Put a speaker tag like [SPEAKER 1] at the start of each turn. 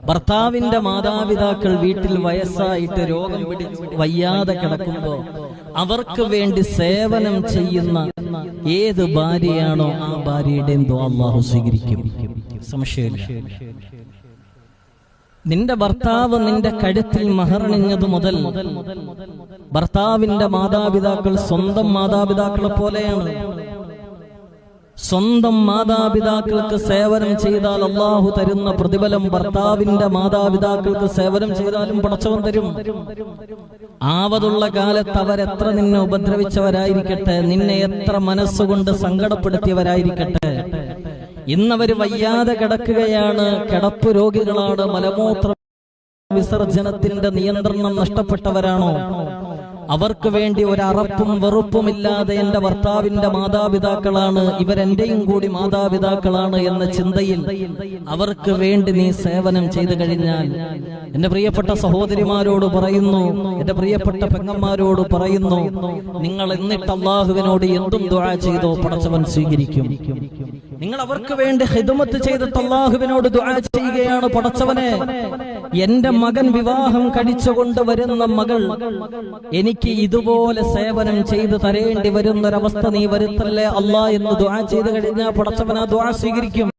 [SPEAKER 1] ഭർത്താവിന്റെ മാതാപിതാക്കൾ വീട്ടിൽ വയസ്സായിട്ട് രോഗം വയ്യാതെ കിടക്കുമ്പോ അവർക്ക് വേണ്ടി സേവനം ചെയ്യുന്ന ഏത് ഭാര്യയാണോ ആ ഭാര്യയുടെ എന്തോ അള്ളാഹു സ്വീകരിക്കും, സംശയമില്ല. നിന്റെ ഭർത്താവ് നിന്റെ കഴുത്തിൽ മഹറണിഞ്ഞതു മുതൽ ഭർത്താവിന്റെ മാതാപിതാക്കൾ സ്വന്തം മാതാപിതാക്കളെ പോലെയാണ്. സ്വന്തം മാതാപിതാക്കൾക്ക് സേവനം ചെയ്താൽ അള്ളാഹു തരുന്ന പ്രതിഫലം ഭർത്താവിന്റെ മാതാപിതാക്കൾക്ക് സേവനം ചെയ്താലും പടച്ചവൻ തരും. ആവതുള്ള കാലത്ത് അവരെത്ര നിന്നെ ഉപദ്രവിച്ചവരായിരിക്കട്ടെ, നിന്നെ എത്ര മനസ്സുകൊണ്ട് സങ്കടപ്പെടുത്തിയവരായിരിക്കട്ടെ, ഇന്നവര് വയ്യാതെ കിടക്കുകയാണ്, കിടപ്പ് രോഗികളാണ്, മലമൂത്ര വിസർജനത്തിന്റെ നിയന്ത്രണം നഷ്ടപ്പെട്ടവരാണോ, അവർക്ക് വേണ്ടി ഒരറപ്പും വെറുപ്പുമില്ലാതെ എന്റെ ഭർത്താവിന്റെ മാതാപിതാക്കളാണ്, ഇവരെന്റെയും കൂടി മാതാപിതാക്കളാണ് എന്ന ചിന്തയിൽ അവർക്ക് വേണ്ടി നീ സേവനം ചെയ്തു കഴിഞ്ഞാൽ, എന്റെ പ്രിയപ്പെട്ട സഹോദരിമാരോട് പറയുന്നു, എന്റെ പ്രിയപ്പെട്ട പെങ്ങന്മാരോട് പറയുന്നു, നിങ്ങൾ എന്നിട്ട് അള്ളാഹുവിനോട് എന്തും ദുആ ചെയ്തോ പടച്ചവൻ സ്വീകരിക്കും. നിങ്ങൾ അവർക്ക് വേണ്ടി ഖിദ്മത്ത് ചെയ്തിട്ട് അള്ളാഹുവിനോട് ദുആ ചെയ്യുകയാണ്, പടച്ചവനെ എന്റെ മകൻ വിവാഹം കഴിച്ചുകൊണ്ട് വരുന്ന മകൾ എനിക്ക് ഇതുപോലെ സേവനം ചെയ്ത് തരേണ്ടി വരുന്നൊരവസ്ഥ നീ വരുത്തല്ലേ അല്ലാ എന്ന് ദുആ ചെയ്ത് കഴിഞ്ഞാൽ പടച്ചവൻ ആ ദുആ സ്വീകരിക്കും.